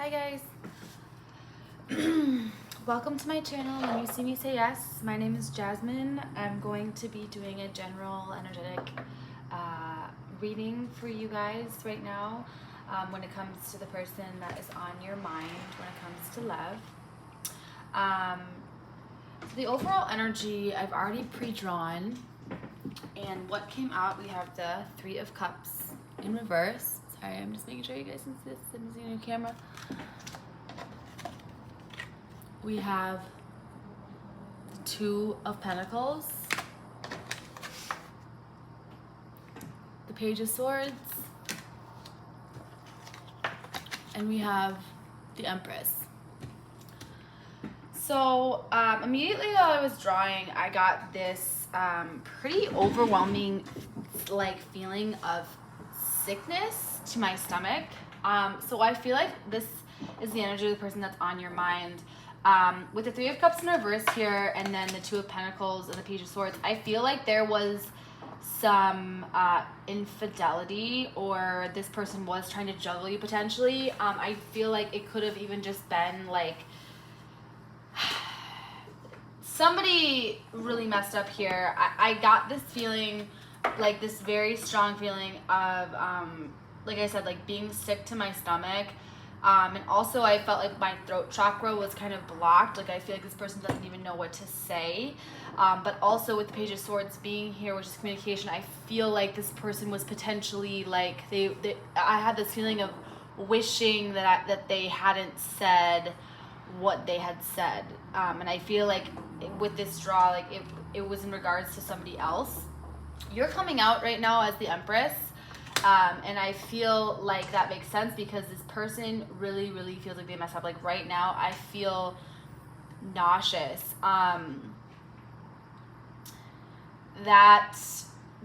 Hi guys. Welcome to my channel. When you see me, say yes. My name is Jasmine. I'm going to be doing a general energetic reading for you guys right now when it comes to the person that is on your mind when it comes to love. So the overall energy I've already pre-drawn, and what came out, we have the Three of Cups in reverse. Sorry, I'm just making sure you guys can see this. I'm using a camera. We have the Two of Pentacles, the Page of Swords, and we have the Empress. So immediately while I was drawing, I got this pretty overwhelming feeling of sickness to my stomach. So I feel like this is the energy of the person that's on your mind. With the Three of Cups in reverse here, and then the Two of Pentacles and the Page of Swords, I feel like there was some infidelity, or this person was trying to juggle you potentially. I feel like it could have even just been like somebody really messed up here. I got this feeling, like this very strong feeling of, like I said, like being sick to my stomach. And also I felt like my throat chakra was kind of blocked. Like I feel like this person doesn't even know what to say. But also with the Page of Swords being here, which is communication, I feel like this person was potentially like, I had this feeling of wishing that they hadn't said what they had said. And I feel like with this draw, like it was in regards to somebody else. You're coming out right now as the Empress. And I feel like that makes sense because this person really, really feels like they messed up. Like right now, I feel nauseous. That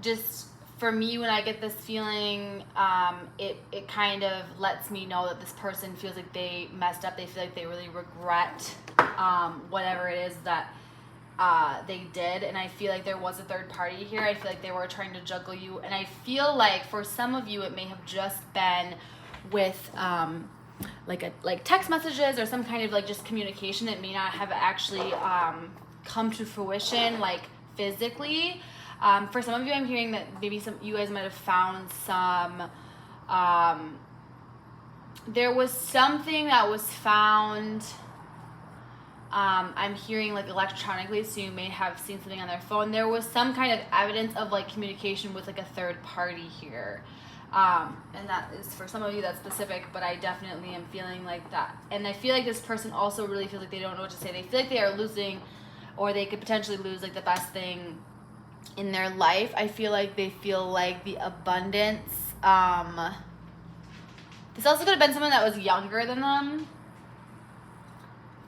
just, for me, when I get this feeling, it kind of lets me know that this person feels like they messed up. They feel like they really regret whatever it is that they did. And I feel like there was a third party here. I feel like they were trying to juggle you. And I feel like for some of you, it may have just been with like text messages or some kind of like just communication. It may not have actually come to fruition like physically. For some of you, I'm hearing that maybe some you guys might have found some there was something that was found. I'm hearing like electronically, so you may have seen something on their phone. There was some kind of evidence of like communication with like a third party here. And that is, for some of you, that's specific, but I definitely am feeling like that. And I feel like this person also really feels like they don't know what to say. They feel like they are losing, or they could potentially lose like the best thing in their life. I feel like they feel like the abundance. This also could have been someone that was younger than them.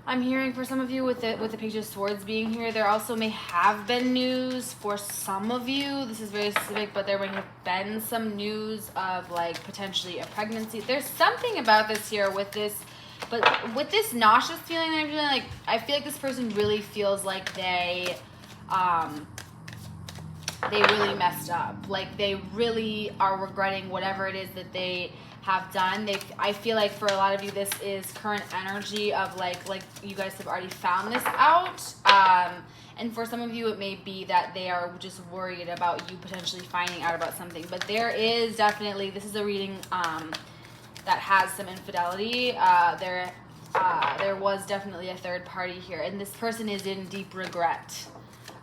I'm hearing for some of you with the Page of Swords being here, there also may have been news for some of you. This is very specific, but there may have been some news of like potentially a pregnancy. There's something about this here with this, but with this nauseous feeling that I'm feeling, like I feel like this person really feels like they really messed up. Like they really are regretting whatever it is that they have done. I feel like for a lot of you, this is current energy of like you guys have already found this out. And for some of you, it may be that they are just worried about you potentially finding out about something. But there is definitely, this is a reading that has some infidelity. There was definitely a third party here, and this person is in deep regret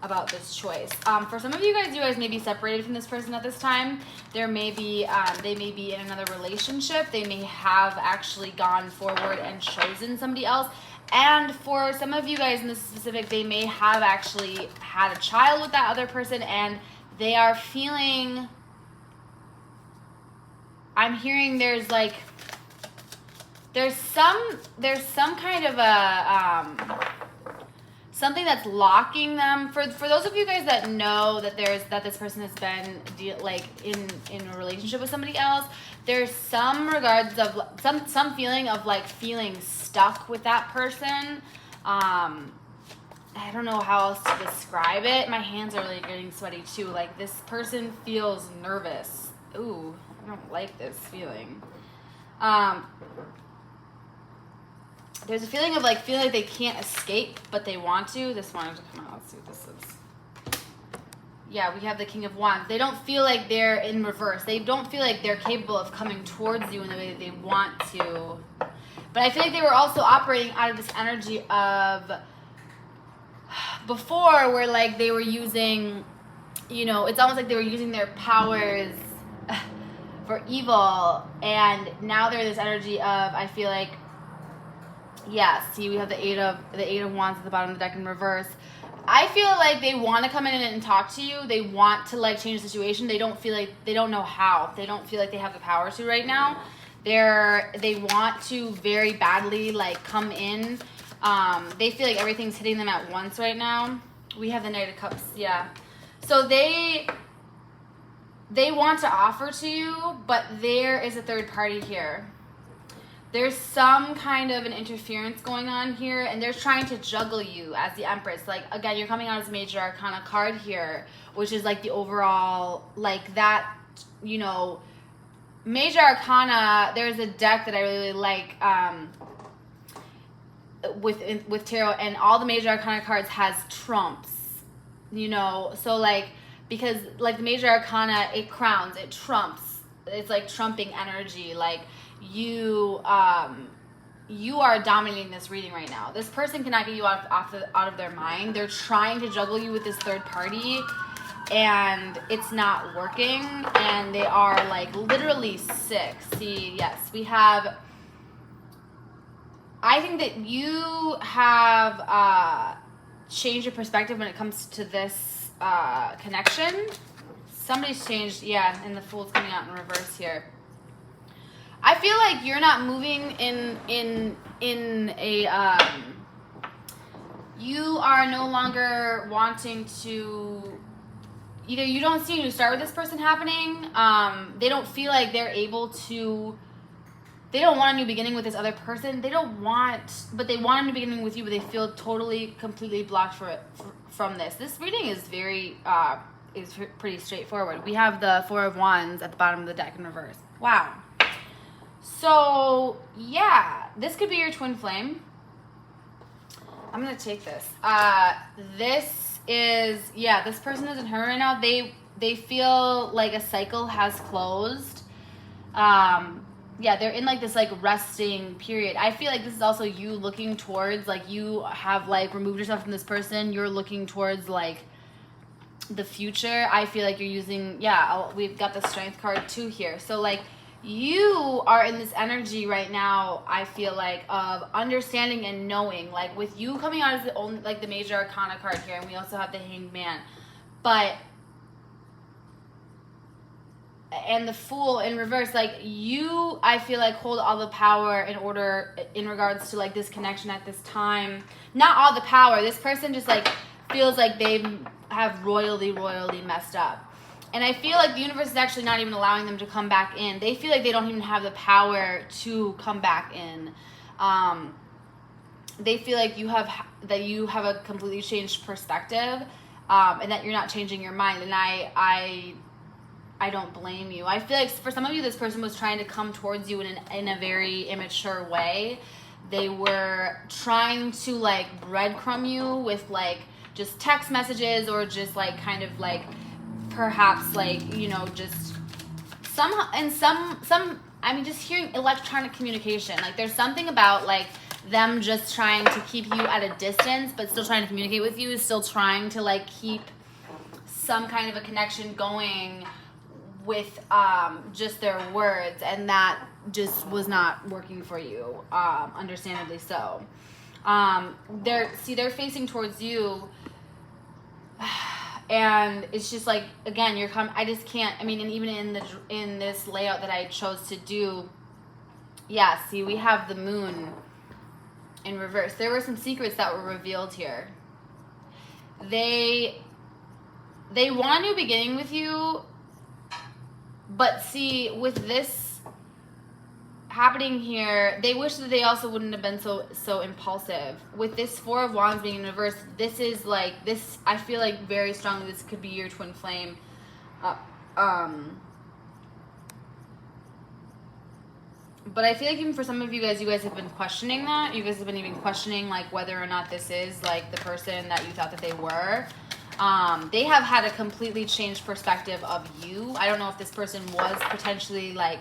about this choice. For some of you guys may be separated from this person at this time. There may be, they may be in another relationship. They may have actually gone forward and chosen somebody else. And for some of you guys in this specific, they may have actually had a child with that other person, and they are feeling, I'm hearing there's some kind of a, something that's locking them. For those of you guys that know that this person has been in a relationship with somebody else, there's some regards of some feeling of like feeling stuck with that person. I don't know how else to describe it. My hands are really getting sweaty too. Like this person feels nervous. Ooh, I don't like this feeling. There's a feeling of like feeling like they can't escape, but they want to. This wanted to come out. Let's see what this is. Yeah, we have the King of Wands. They don't feel like they're in reverse. They don't feel like they're capable of coming towards you in the way that they want to. But I feel like they were also operating out of this energy of before, where like they were using, you know, it's almost like they were using their powers for evil, and now they're this energy of, I feel like, yeah, see, we have the eight of Wands at the bottom of the deck in reverse. I feel like they want to come in and talk to you. They want to like change the situation. They don't feel like, they don't know how. They don't feel like they have the power to right now. They want to very badly like come in. They feel like everything's hitting them at once right now. We have the Knight of Cups, yeah. So they want to offer to you, but there is a third party here. There's some kind of an interference going on here, and they're trying to juggle you as the Empress. Like, again, you're coming out as Major Arcana card here, which is like the overall, like that, you know, Major Arcana, there's a deck that I really like with tarot, and all the Major Arcana cards has trumps, you know, so like, because like the Major Arcana, it crowns, it trumps, it's like trumping energy, like you are dominating this reading right now. This person cannot get you out of their mind. They're trying to juggle you with this third party, and it's not working, and they are like literally sick. See, yes, we have, I think that you have changed your perspective when it comes to this connection. Somebody's changed, yeah, and the Fool's coming out in reverse here. I feel like you're not moving in a you are no longer wanting to, either you don't see a new start with this person happening, they don't feel like they're able to, they don't want a new beginning with this other person. They don't want, but they want a new beginning with you, but they feel totally, completely blocked from this. This reading is very, is pretty straightforward. We have the Four of Wands at the bottom of the deck in reverse. Wow. So, yeah, this could be your twin flame. I'm going to take this. This is, yeah, this person is in her right now. They feel like a cycle has closed. Yeah, they're in like this like resting period. I feel like this is also you looking towards, like you have like removed yourself from this person. You're looking towards like the future. I feel like you're using, yeah, we've got the Strength card too here. So like you are in this energy right now, I feel like, of understanding and knowing, like with you coming out as the only, like the Major Arcana card here, and we also have the Hanged Man, but, and the Fool in reverse, like you, I feel like, hold all the power in regards to like this connection at this time. Not all the power. This person just like feels like they have royally messed up. And I feel like the universe is actually not even allowing them to come back in. They feel like they don't even have the power to come back in. They feel like you have a completely changed perspective, and that you're not changing your mind. And I don't blame you. I feel like for some of you, this person was trying to come towards you in a very immature way. They were trying to like breadcrumb you with like just text messages, or just like kind of like, perhaps like, you know, just some I mean, just hearing electronic communication, like there's something about like them just trying to keep you at a distance but still trying to communicate with you, still trying to like keep some kind of a connection going with just their words, and that just was not working for you, understandably so. They're facing towards you, and it's just like, again, I just can't, I mean, and even in this layout that I chose to do, yeah, see, we have the Moon in reverse. There were some secrets that were revealed here. They want a new beginning with you, but see, with this happening here, they wish that they also wouldn't have been so impulsive. With this Four of Wands being in reverse, this is like, this, I feel like very strongly this could be your twin flame. But I feel like even for some of you guys have been questioning that. You guys have been even questioning like whether or not this is like the person that you thought that they were. They have had a completely changed perspective of you. I don't know if this person was potentially like,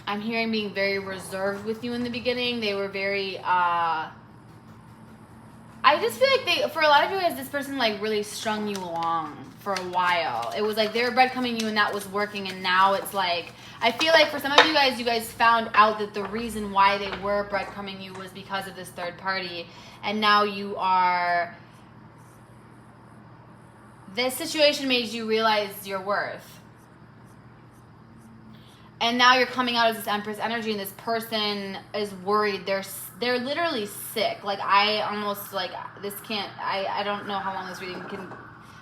I'm hearing being very reserved with you in the beginning. They were very, I just feel like for a lot of you guys, this person like really strung you along for a while. It was like they were breadcrumbing you and that was working, and now it's like, I feel like for some of you guys found out that the reason why they were breadcrumbing you was because of this third party, and now you are, this situation made you realize your worth. And now you're coming out as this Empress energy, and this person is worried. They're literally sick. Like, I almost, like, this can't, I don't know how long this reading can,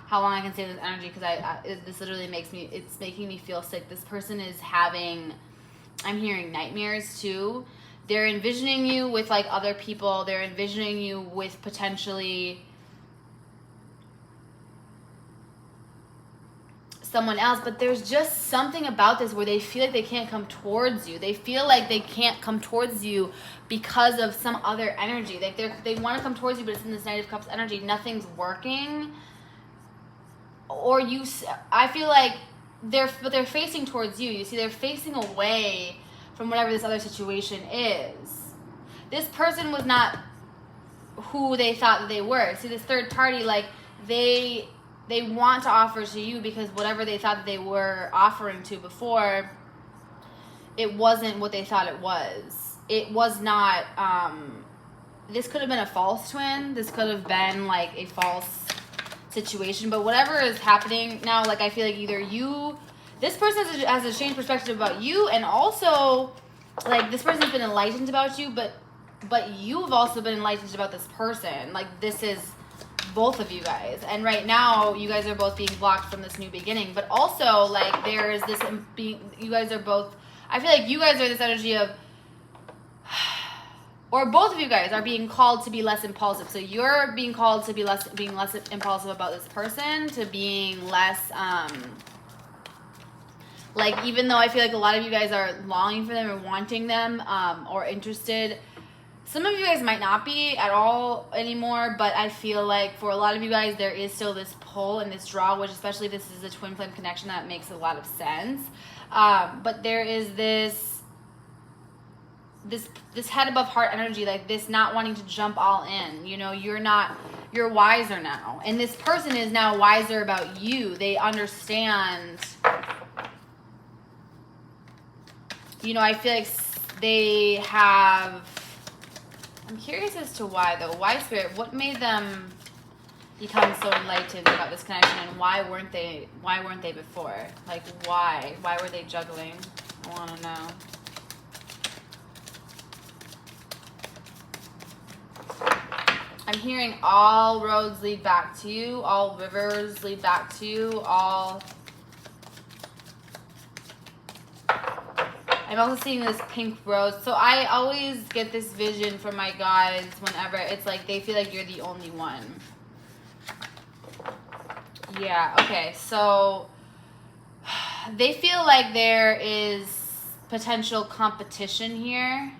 how long I can stay in this energy, because this literally it's making me feel sick. This person is having, I'm hearing nightmares too. They're envisioning you with, like, other people. They're envisioning you with potentially someone else, but there's just something about this where they feel like they can't come towards you. They feel like they can't come towards you because of some other energy. Like they want to come towards you, but it's in this Knight of Cups energy. Nothing's working. Or I feel like they're facing towards you. You see, they're facing away from whatever this other situation is. This person was not who they thought that they were. See, this third party, like, they want to offer to you because whatever they thought that they were offering to before, it wasn't what they thought it was. It was not, this could have been a false twin. This could have been like a false situation. But whatever is happening now, like, I feel like either this person has a changed perspective about you, and also, like, this person's been enlightened about you, but you've also been enlightened about this person. Like, this is both of you guys, and right now you guys are both being blocked from this new beginning, but also, like, there is this you guys are both, I feel like you guys are this energy of, or both of you guys are being called to be less impulsive. So you're being called to be less impulsive about this person, to being less like, even though I feel like a lot of you guys are longing for them or wanting them, or interested, some of you guys might not be at all anymore, but I feel like for a lot of you guys, there is still this pull and this draw, which, especially this is a twin flame connection, that makes a lot of sense. But there is this head above heart energy, like this not wanting to jump all in. You know, you're wiser now. And this person is now wiser about you. They understand. You know, I feel like they have, I'm curious as to why, though. Why, Spirit? What made them become so enlightened about this connection, and why weren't they before? Like, why were they juggling? I want to know. I'm hearing all roads lead back to you, all rivers lead back to you, I'm also seeing this pink rose. So I always get this vision from my guides whenever it's like they feel like you're the only one. Yeah, okay. So they feel like there is potential competition here.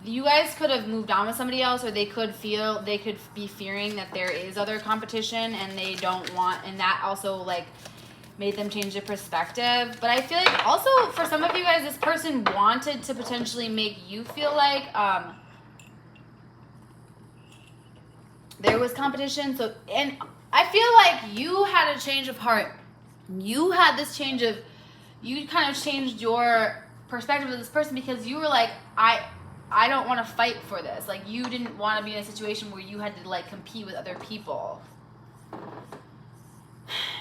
You guys could have moved on with somebody else, or they could be fearing that there is other competition and they don't want, and that also, like, made them change their perspective. But I feel like also for some of you guys, this person wanted to potentially make you feel like there was competition. So, and I feel like you had a change of heart. You had this change of, you kind of changed your perspective of this person because you were like, I don't want to fight for this. Like, you didn't want to be in a situation where you had to, like, compete with other people.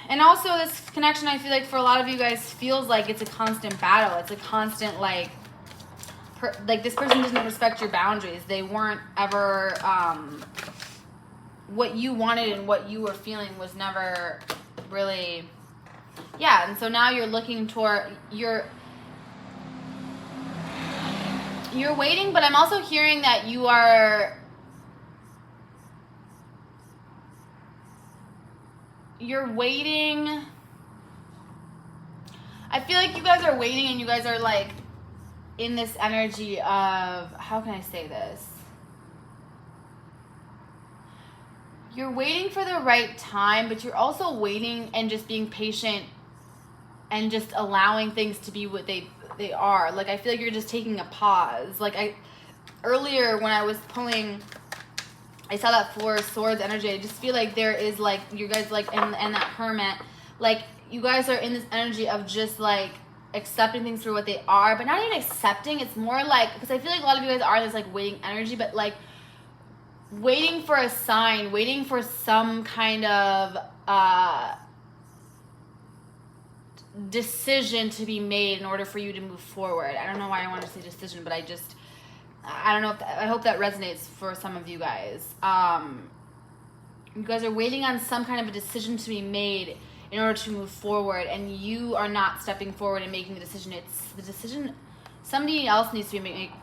And also this connection, I feel like for a lot of you guys, feels like it's a constant battle. It's a constant, like, this person doesn't respect your boundaries. They weren't ever, what you wanted and what you were feeling was never really, yeah. And so now you're looking toward, you're waiting, but I'm also hearing that you are you're waiting. I feel like you guys are waiting and you guys are like in this energy of, how can I say this? You're waiting for the right time, but you're also waiting and just being patient and just allowing things to be what they are. Like, I feel like you're just taking a pause. Like, earlier when I was pulling, I saw that Four of Swords energy. I just feel like there is, like, you guys, like, and that Hermit, like, you guys are in this energy of just, like, accepting things for what they are, but not even accepting. It's more like, because I feel like a lot of you guys are in this, like, waiting energy, but, like, waiting for a sign, waiting for some kind of decision to be made in order for you to move forward. I don't know why I want to say decision, but I don't know if I hope that resonates for some of you guys. You guys are waiting on some kind of a decision to be made in order to move forward, and you are not stepping forward and making the decision. It's the decision somebody else needs to be making.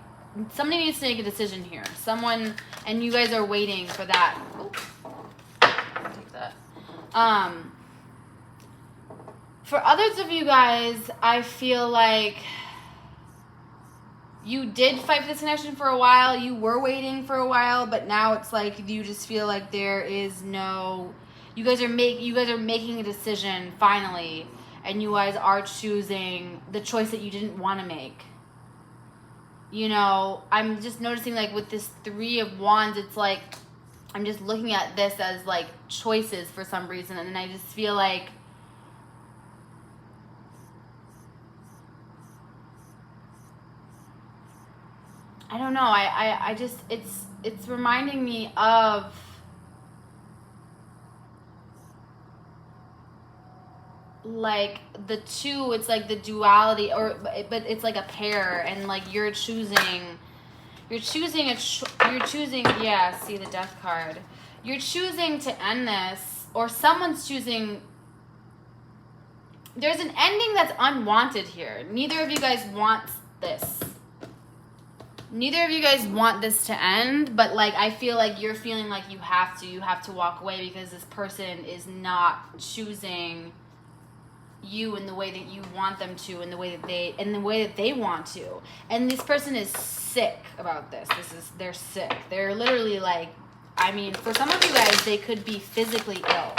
Somebody needs to make a decision here. Someone, and you guys are waiting for that. Ooh, I'll take that. For others of you guys, I feel like you did fight for this connection for a while. You were waiting for a while, but now it's like you just feel like there is no. You guys are making a decision finally, and you guys are choosing the choice that you didn't want to make. You know, I'm just noticing, like, with this Three of Wands, it's like I'm just looking at this as, like, choices for some reason, and then I just feel like I don't know, I just, it's reminding me of like the two. It's like the duality, but it's like a pair, and like you're choosing, yeah, see the Death card. You're choosing to end this, or someone's choosing. There's an ending that's unwanted here. Neither of you guys wants this. Neither of you guys want this to end, but like I feel like you're feeling like you have to walk away because this person is not choosing you in the way that you want them to, in the way that they want to. And this person is sick about this. They're sick. They're literally like, I mean, for some of you guys, they could be physically ill.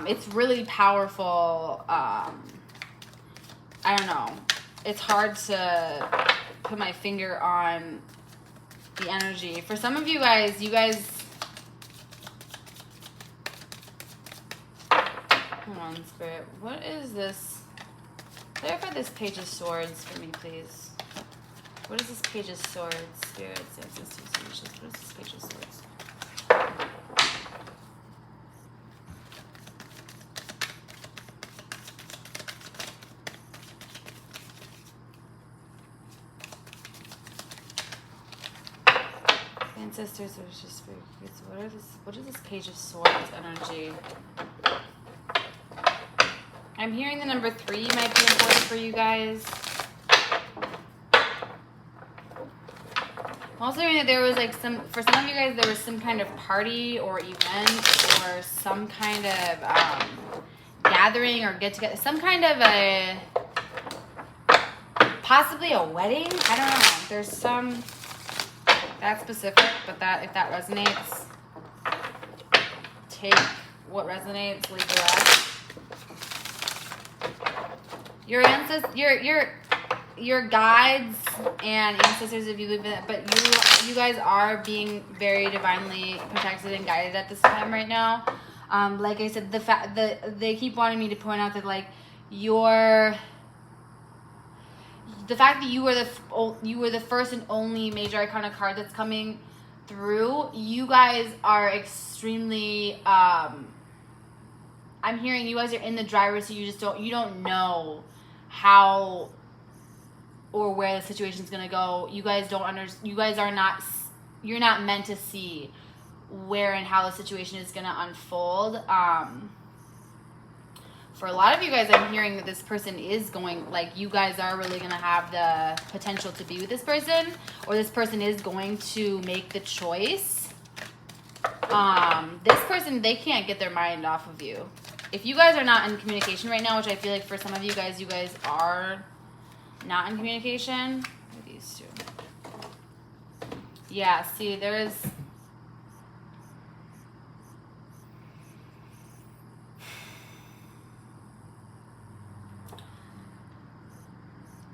It's really powerful. I don't know. It's hard to put my finger on the energy. For some of you guys, hold on, Spirit. What is this? Clarify this Page of Swords for me, please. What is this Page of Swords? Spirit, ancestors, solutions. What is this Page of Swords? Ancestors, what is this Page of Swords energy? I'm hearing the number 3 might be important for you guys. I'm also hearing that there was like for some of you guys, there was some kind of party or event or some kind of gathering or get together, some kind of possibly a wedding. I don't know. There's some that specific, but that if that resonates, take what resonates, leave the rest. Your ancestors, your guides and ancestors, if you live in it, but you guys are being very divinely protected and guided at this time right now. Like I said, the fact that they keep wanting me to point out that like the fact that you were the first and only major arcana card that's coming through, you guys are extremely I'm hearing you guys are in the driver's seat. You don't know how or where the situation is gonna go. You guys you're not meant to see where and how the situation is gonna unfold. For a lot of you guys, I'm hearing that this person is going, like, you guys are really going to have the potential to be with this person, or this person is going to make the choice This person, they can't get their mind off of you. If you guys are not in communication right now, which I feel like for some of you guys are not in communication. What are these two? Yeah, see, there's...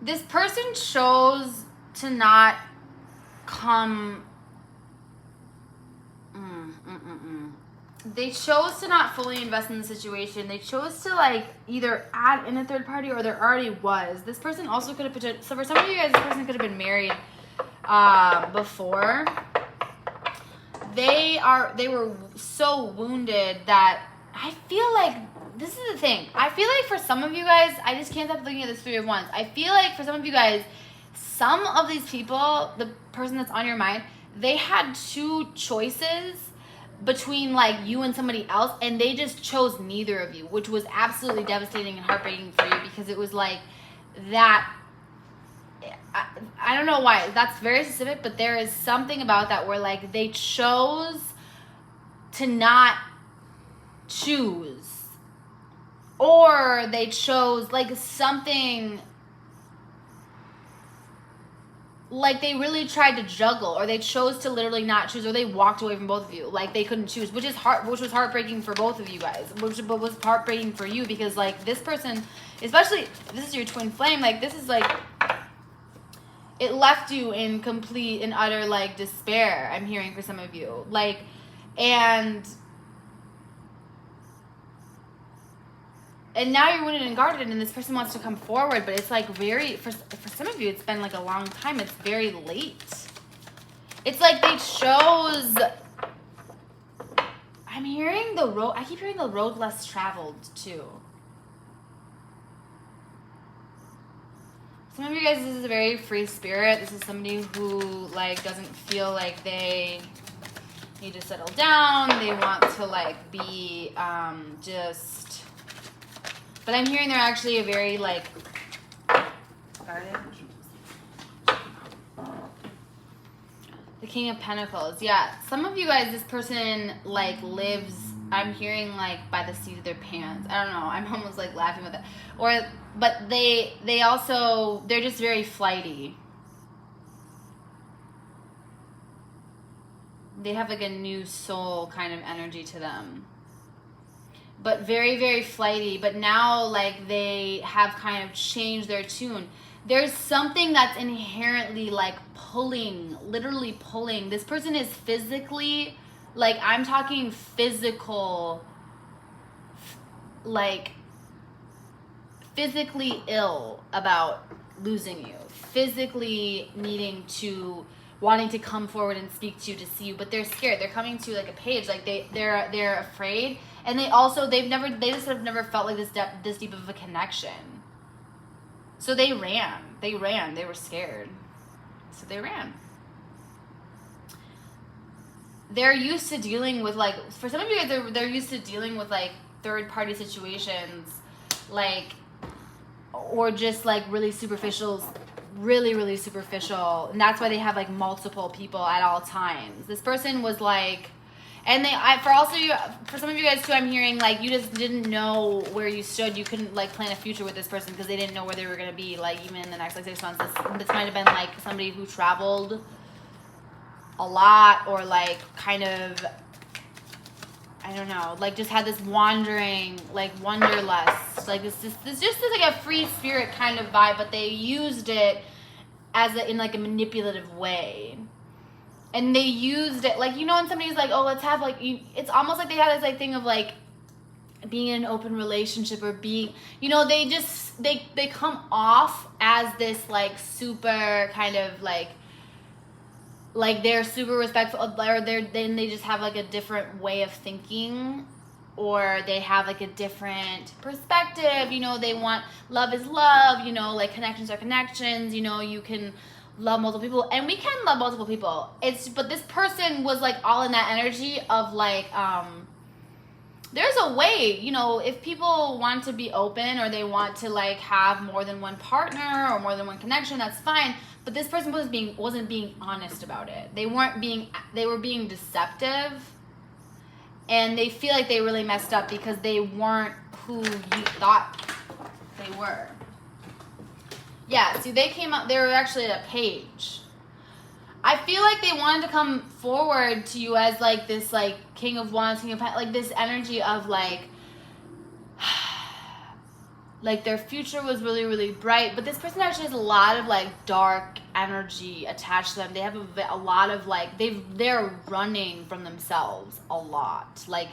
This person chose to not come... They chose to not fully invest in the situation. They chose to like either add in a third party or there already was. This person also could have so for some of you guys, this person could have been married before. They were so wounded that I feel like this is the thing. I feel like for some of you guys, I just can't stop looking at this Three of Wands. I feel like for some of you guys, some of these people, the person that's on your mind, they had two choices between like you and somebody else, and they just chose neither of you, which was absolutely devastating and heartbreaking for you because it was like that. I don't know why. That's very specific, but there is something about that where like they chose to not choose, or they chose like something. Like they really tried to juggle, or they chose to literally not choose, or they walked away from both of you. Like they couldn't choose, which was heartbreaking for both of you guys. But was heartbreaking for you because like this person, especially if this is your twin flame, like this is like it left you in complete and utter like despair. I'm hearing for some of you, like, and now you're wounded and guarded, and this person wants to come forward, but it's like very, for some of you, it's been like a long time. It's very late. It's like they chose, I'm hearing the road, I keep hearing the road less traveled too. Some of you guys, this is a very free spirit. This is somebody who like doesn't feel like they need to settle down. They want to like be just... But I'm hearing they're actually a very, like, the King of Pentacles. Yeah, some of you guys, this person, like, lives, I'm hearing, like, by the seat of their pants. I don't know. I'm almost, like, laughing with it. But they also, they're just very flighty. They have, like, a new soul kind of energy to them. But very, very flighty. But now, like, they have kind of changed their tune. There's something that's inherently, like, pulling, literally pulling. This person is physically, like, I'm talking physical, like, physically ill about losing you. Physically wanting to come forward and speak to you, to see you. But they're scared. They're coming to, like, a page. Like, they're afraid. And they just have never felt like this deep of a connection. So they ran. They were scared. So they ran. They're used to dealing with, like, for some of you guys, they're used to dealing with, like, third party situations, like, or just, like, really superficial. And that's why they have, like, multiple people at all times. This person was, like, and for some of you guys too, I'm hearing like you just didn't know where you stood. You couldn't like plan a future with this person because they didn't know where they were gonna be like even in the next like 6 months. This might have been like somebody who traveled a lot or like kind of, I don't know, like just had this wandering, like wanderlust, like this just like a free spirit kind of vibe, but they used it in like a manipulative way. And they used it, like, you know, when somebody's like, oh, let's have, like, it's almost like they had this, like, thing of, like, being in an open relationship or being, you know, they come off as this, like, super kind of, like they're super respectful, or then they just have, like, a different way of thinking, or they have, like, a different perspective, you know, they want, love is love, you know, like, connections are connections, you know, you can love multiple people, and we can love multiple people. But this person was like all in that energy of like, there's a way, you know, if people want to be open or they want to like have more than one partner or more than one connection, that's fine. But this person wasn't being honest about it. They were being deceptive. And they feel like they really messed up because they weren't who you thought they were. Yeah, see, they came up, they were actually at a page. I feel like they wanted to come forward to you as like this like King of Wands, King of like this energy of like their future was really, really bright. But this person actually has a lot of like dark energy attached to them. They have a lot of like, they're running from themselves a lot. Like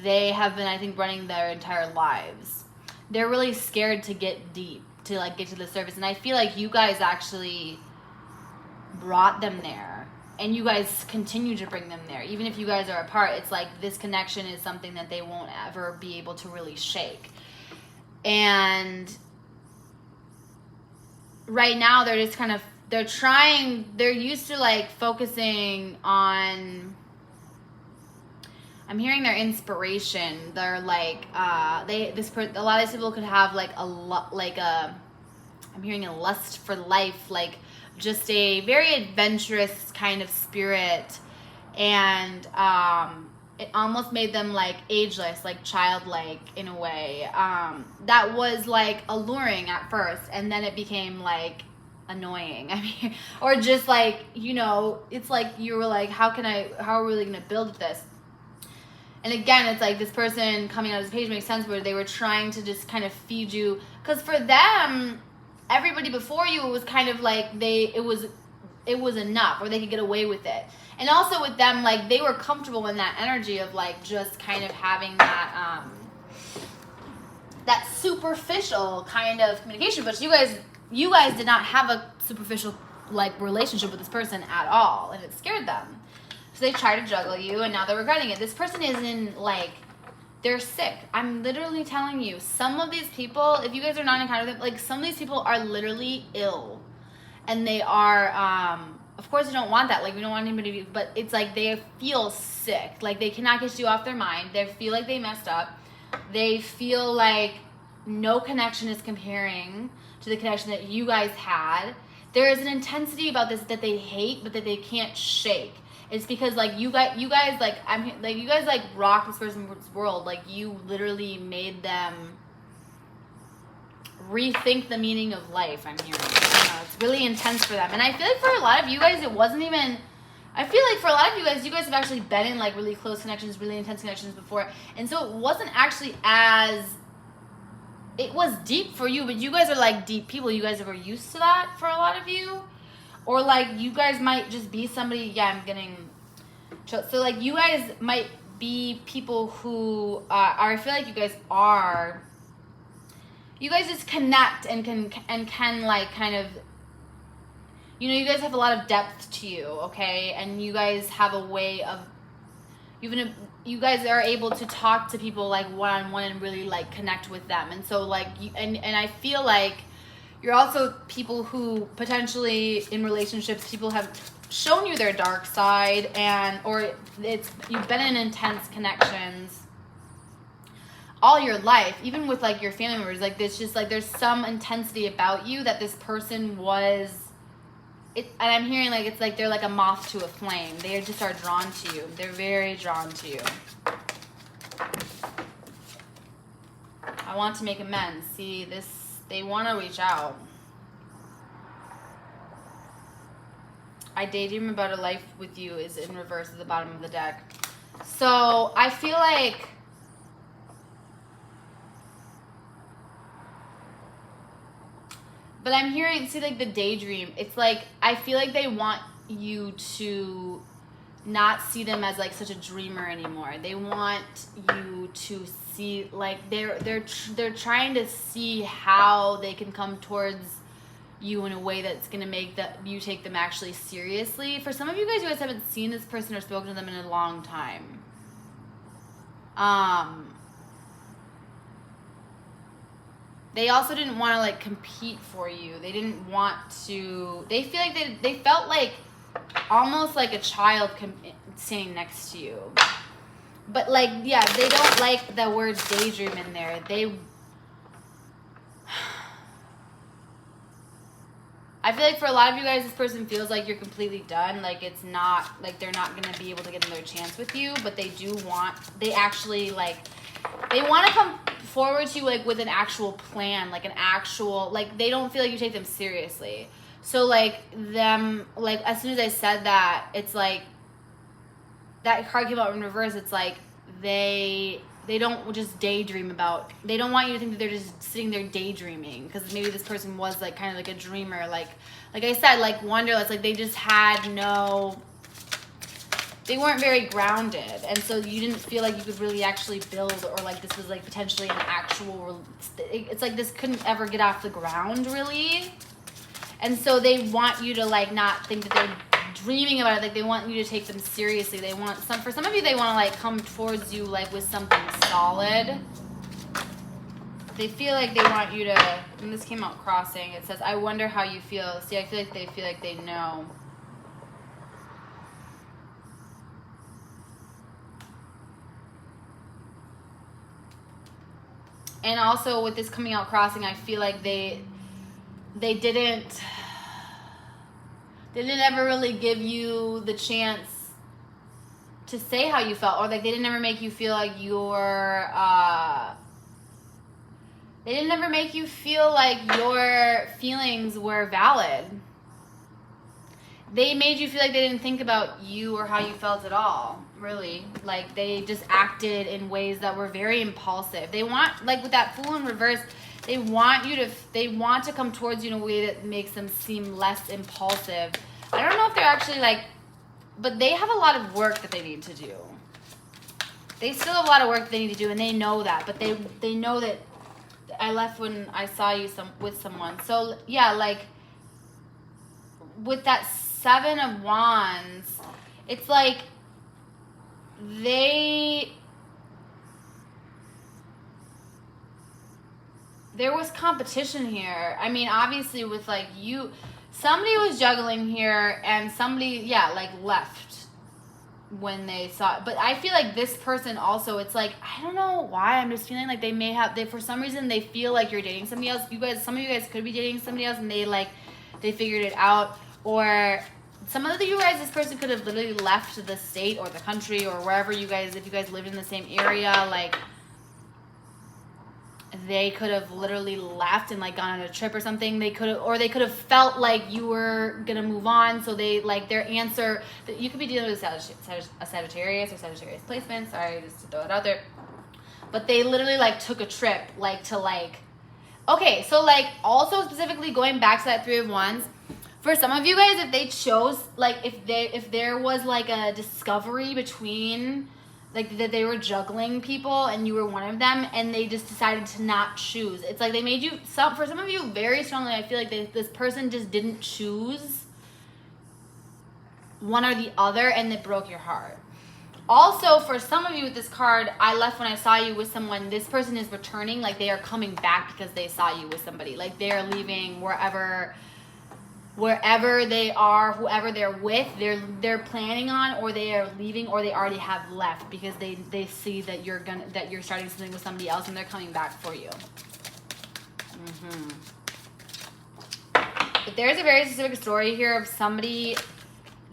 they have been, I think, running their entire lives. They're really scared to get deep, to like get to the surface. And I feel like you guys actually brought them there, and you guys continue to bring them there. Even if you guys are apart, it's like this connection is something that they won't ever be able to really shake. And right now they're just kind of, they're used to like focusing on, I'm hearing their inspiration. They're like, a lot of these people could have like I'm hearing a lust for life, like just a very adventurous kind of spirit. And it almost made them like ageless, like childlike in a way. That was like alluring at first, and then it became like annoying. I mean, or just like, you know, it's like you were like, how are we really gonna build this? And again, it's like this person coming out of this page makes sense, where they were trying to just kind of feed you, because for them, everybody before you was kind of like it was enough, or they could get away with it. And also with them, like they were comfortable in that energy of like just kind of having that that superficial kind of communication. But you guys did not have a superficial like relationship with this person at all, and it scared them. So they tried to juggle you, and now they're regretting it. This person is in like, they're sick. I'm literally telling you, some of these people, if you guys are not in contact with them, like some of these people are literally ill. And they are, of course we don't want that. Like we don't want anybody to be, but it's like they feel sick. Like they cannot get you off their mind. They feel like they messed up. They feel like no connection is comparing to the connection that you guys had. There is an intensity about this that they hate, but that they can't shake. It's because like you guys like you guys like rock this person's world. Like you literally made them rethink the meaning of life. I'm hearing, it's really intense for them. And I feel like for a lot of you guys, it wasn't even, I feel like for a lot of you guys have actually been in like really close connections, really intense connections before. And so it wasn't actually it was deep for you, but you guys are like deep people. You guys are used to that for a lot of you. Or like you guys might just be somebody, I'm getting, so like you guys might be people who I feel like you guys just connect and can like kind of, you guys have a lot of depth to you, okay? And you guys have a way of, you guys are able to talk to people like one-on-one and really like connect with them. And so like, and I feel like you're also people who potentially in relationships, people have shown you their dark side, or you've been in intense connections all your life, even with like your family members. Like it's just like there's some intensity about you that this person was. And I'm hearing like it's like they're like a moth to a flame. They just are drawn to you. They're very drawn to you. I want to make amends. See this. They want to reach out. I daydream about a life with you is in reverse at the bottom of the deck. So I feel like but I'm hearing, see like the daydream, it's like I feel like they want you to not see them as like such a dreamer anymore. They want you to see like they're trying to see how they can come towards you in a way that's going to make you take them actually seriously. For some of you guys haven't seen this person or spoken to them in a long time. They also didn't want to like compete for you. They didn't want to, they feel like they felt like almost like a child sitting next to you. But like, yeah, they don't like the word daydream in there. I feel like for a lot of you guys, this person feels like you're completely done. Like it's not, like they're not going to be able to get another chance with you, but they do want, they actually like, they want to come forward to you like with an actual plan, like an actual, like they don't feel like you take them seriously. So like them, like as soon as I said that, it's like, that card came out in reverse. It's like they don't just daydream about, they don't want you to think that they're just sitting there daydreaming, because maybe this person was like kind of like a dreamer, like I said, like wanderlust, like they just had no, they weren't very grounded, and so you didn't feel like you could really actually build, or like this was like potentially an actual, it's like this couldn't ever get off the ground really, and so they want you to like not think that they're dreaming about it, like they want you to take them seriously. They want for some of you, they want to like come towards you like with something solid. They feel like they want you to, and this came out crossing, it says, I wonder how you feel. See, I feel like they feel like they know. And also with this coming out crossing, I feel like they didn't ever really give you the chance to say how you felt, or like they didn't ever make you feel like they didn't ever make you feel like your feelings were valid. They made you feel like they didn't think about you or how you felt at all, really. Like they just acted in ways that were very impulsive. They want, like with that Fool in reverse, they want to come towards you in a way that makes them seem less impulsive. I don't know if they're actually like, but they have a lot of work that they need to do. They still have a lot of work that they need to do, and they know that, but they know that I left when I saw you with someone. So yeah, like with that Seven of Wands, it's like there was competition here. I mean, obviously with like somebody was juggling here, and somebody, yeah, like left when they saw it. But I feel like this person also, it's like, I don't know why, I'm just feeling like they for some reason they feel like you're dating somebody else. Some of you guys could be dating somebody else, and they figured it out. Or some of you guys, this person could have literally left the state or the country or wherever you guys, if you guys lived in the same area, like they could have literally left and like gone on a trip or something. They could have felt like you were gonna move on, so they like their answer. You could be dealing with a Sagittarius or Sagittarius placement. Sorry, just to throw it out there. But they literally like took a trip, like to like. Okay, so like also specifically going back to that Three of Wands. For some of you guys, if they chose, like if there was like a discovery between, like that they were juggling people and you were one of them, and they just decided to not choose. It's like they made you, for some of you very strongly, I feel like this person just didn't choose one or the other, and it broke your heart. Also, for some of you with this card, I left when I saw you with someone. This person is returning, like they are coming back because they saw you with somebody. Like they are leaving wherever they are, whoever they're with, they're planning on, or they are leaving, or they already have left because they see that you're starting something with somebody else, and they're coming back for you. But there's a very specific story here of somebody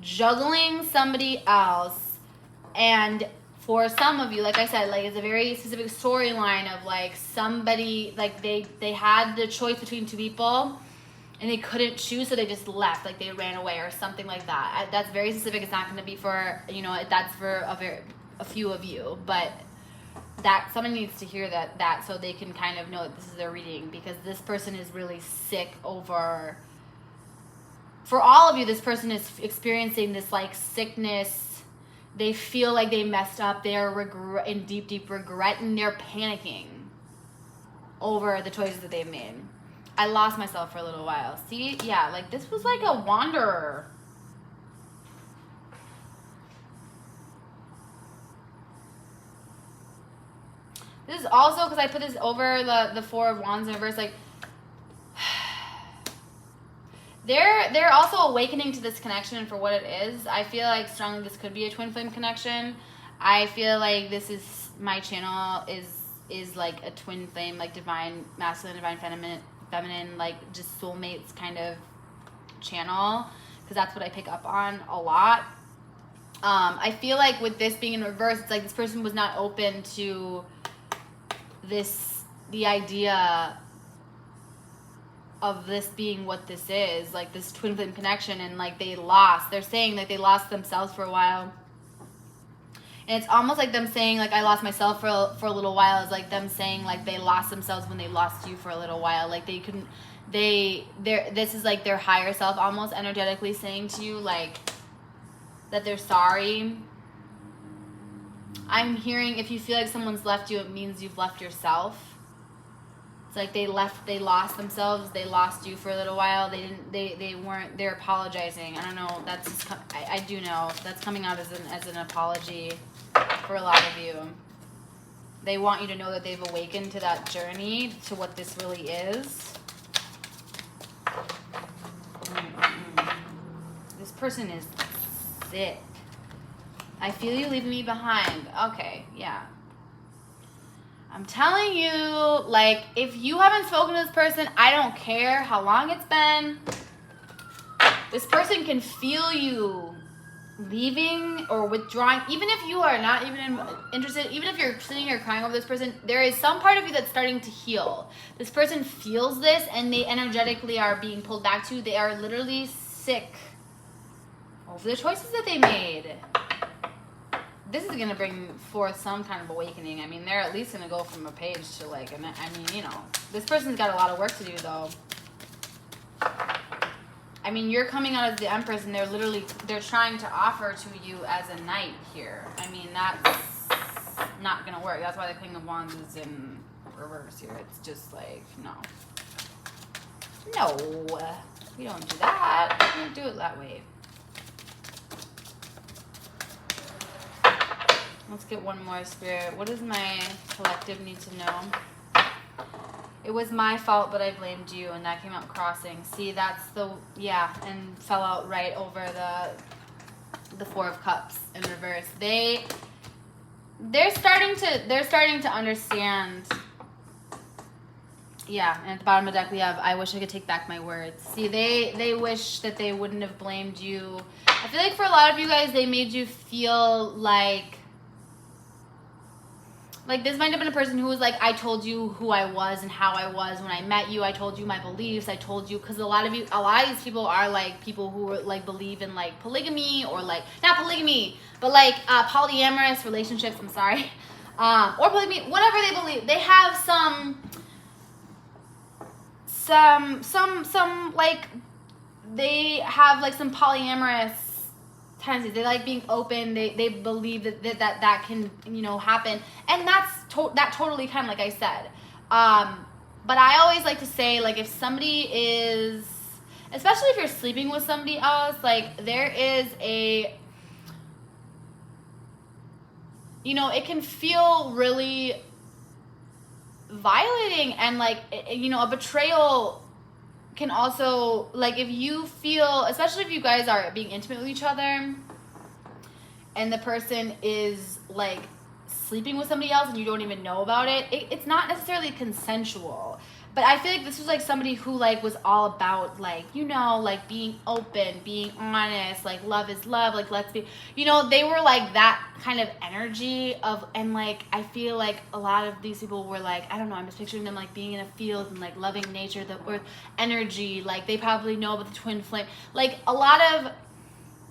juggling somebody else, and for some of you, like I said, like it's a very specific storyline of like somebody, like they had the choice between two people, and they couldn't choose, so they just left, like they ran away or something like that. That's very specific. It's not going to be for, that's for a few of you, but that someone needs to hear that so they can kind of know that this is their reading, because this person is really sick over, for all of you, this person is experiencing this like sickness. They feel like they messed up. They're in deep regret, and they're panicking over the choices that they've made. I lost myself for a little while. See? Yeah, like this was like a wanderer. This is also, because I put this over the Four of Wands in reverse, like they're also awakening to this connection for what it is. I feel like strongly this could be a twin flame connection. I feel like this is, my channel is like a twin flame, like divine masculine, divine feminine, like just soulmates kind of channel, because that's what I pick up on a lot. I feel like with this being in reverse, it's like this person was not open to the idea of this being what this is, like this twin flame connection, and like they're saying that they lost themselves for a while. And it's almost like them saying like I lost myself for a little while is like them saying like they lost themselves when they lost you for a little while. Like they couldn't, this is like their higher self almost energetically saying to you like that they're sorry. I'm hearing if you feel like someone's left you, it means you've left yourself. It's like they lost themselves, they lost you for a little while. They're apologizing. I don't know, I do know that's coming out as an apology for a lot of you. They want you to know that they've awakened to that journey, to what this really is. This person is sick. I feel you leaving me behind. Okay, yeah. I'm telling you, like, if you haven't spoken to this person, I don't care how long it's been. This person can feel you leaving or withdrawing. Even if you are not even interested, even if you're sitting here crying over this person, there is some part of you that's starting to heal. This person feels this and they energetically are being pulled back to you. They are literally sick over the choices that they made. This is going to bring forth some kind of awakening. I mean, they're at least going to go from a page to like, I mean, you know, this person's got a lot of work to do though. I mean, you're coming out as the Empress and they're trying to offer to you as a knight here. I mean, that's not going to work. That's why the King of Wands is in reverse here. It's just like, no. No, we don't do that. We don't do it that way. Let's get one more, Spirit. What does my collective need to know? It was my fault, but I blamed you, and that came out crossing. See, that's and fell out right over the Four of Cups in reverse. They're starting to understand. Yeah, and at the bottom of the deck we have, I wish I could take back my words. See, they wish that they wouldn't have blamed you. I feel like for a lot of you guys, they made you feel like this might have been a person who was like, I told you who I was and how I was when I met you. I told you my beliefs. I told you, because a lot of these people are like people who like believe in like polygamy or like, not polygamy, but like polyamorous relationships. I'm sorry. Or polygamy, whatever they believe. They have some like, they have like some polyamorous tendencies. They like being open. They believe that can, you know, happen, and that totally can, like I said. But I always like to say, like, if somebody is, especially if you're sleeping with somebody else, like there is a, you know, it can feel really violating, and like, you know, a betrayal can also, like, if you feel, especially if you guys are being intimate with each other and the person is like sleeping with somebody else and you don't even know about it, it's not necessarily consensual. But I feel like this was like somebody who like was all about like, you know, like being open, being honest, like love is love, like let's be, you know, they were like that kind of energy of, and like I feel like a lot of these people were like, I don't know, I'm just picturing them like being in a field and like loving nature, the earth energy, like they probably know about the twin flame, like a lot of,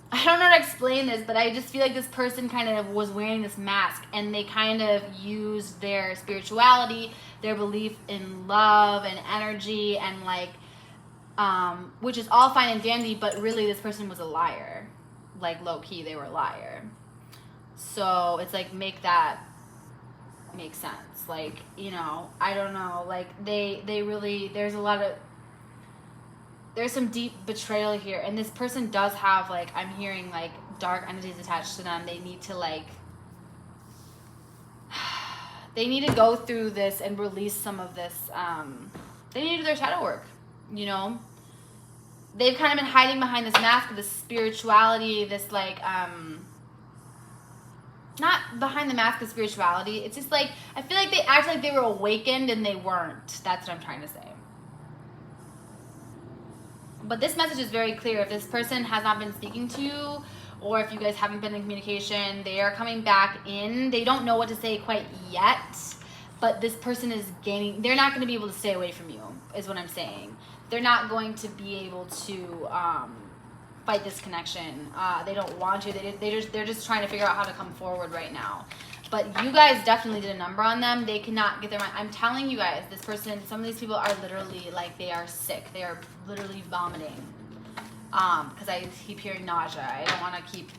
I don't know how to explain this, but I just feel like this person kind of was wearing this mask and they kind of used their spirituality, their belief in love and energy and like, which is all fine and dandy, but really this person was a liar. Like low key, they were a liar. So it's like, make that make sense. Like, you know, I don't know, like they really, there's some deep betrayal here, and this person does have like, I'm hearing like dark entities attached to them. They need to like, they need to go through this and release some of this. They need to do their shadow work, you know. They've kind of been hiding behind this mask of this spirituality, this like, not behind the mask of spirituality. It's just like, I feel like they act like they were awakened and they weren't. That's what I'm trying to say. But this message is very clear. If this person has not been speaking to you, or if you guys haven't been in communication, they are coming back in. They don't know what to say quite yet, but this person is gaining. They're not going to be able to stay away from you, is what I'm saying. They're not going to be able to fight this connection. They don't want to. They're just trying to figure out how to come forward right now. But you guys definitely did a number on them. They cannot get their mind. I'm telling you guys, this person, some of these people are literally like, they are sick. They are literally vomiting. Because I keep hearing nausea. I don't want to keep,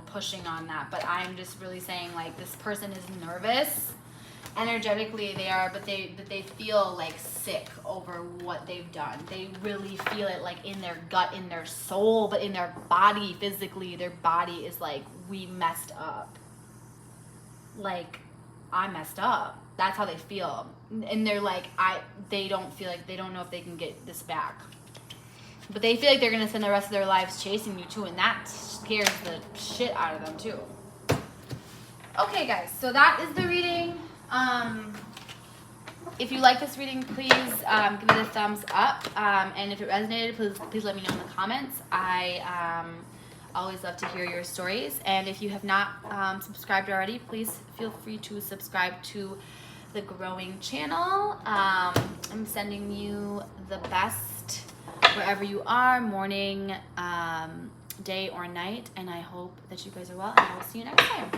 pushing on that. But I'm just really saying, like, this person is nervous. Energetically they are, but they feel like sick over what they've done. They really feel it like in their gut, in their soul, but in their body, physically, their body is like, we messed up. Like, I messed up. That's how they feel. And they're like, they don't feel like, they don't know if they can get this back. But they feel like they're going to spend the rest of their lives chasing you too, and that scares the shit out of them too. Okay, guys, so that is the reading. If you like this reading, please give it a thumbs up. And if it resonated, please let me know in the comments. I always love to hear your stories. And if you have not subscribed already, please feel free to subscribe to the growing channel. I'm sending you the best wherever you are, morning, day, or night. And I hope that you guys are well, and I will see you next time.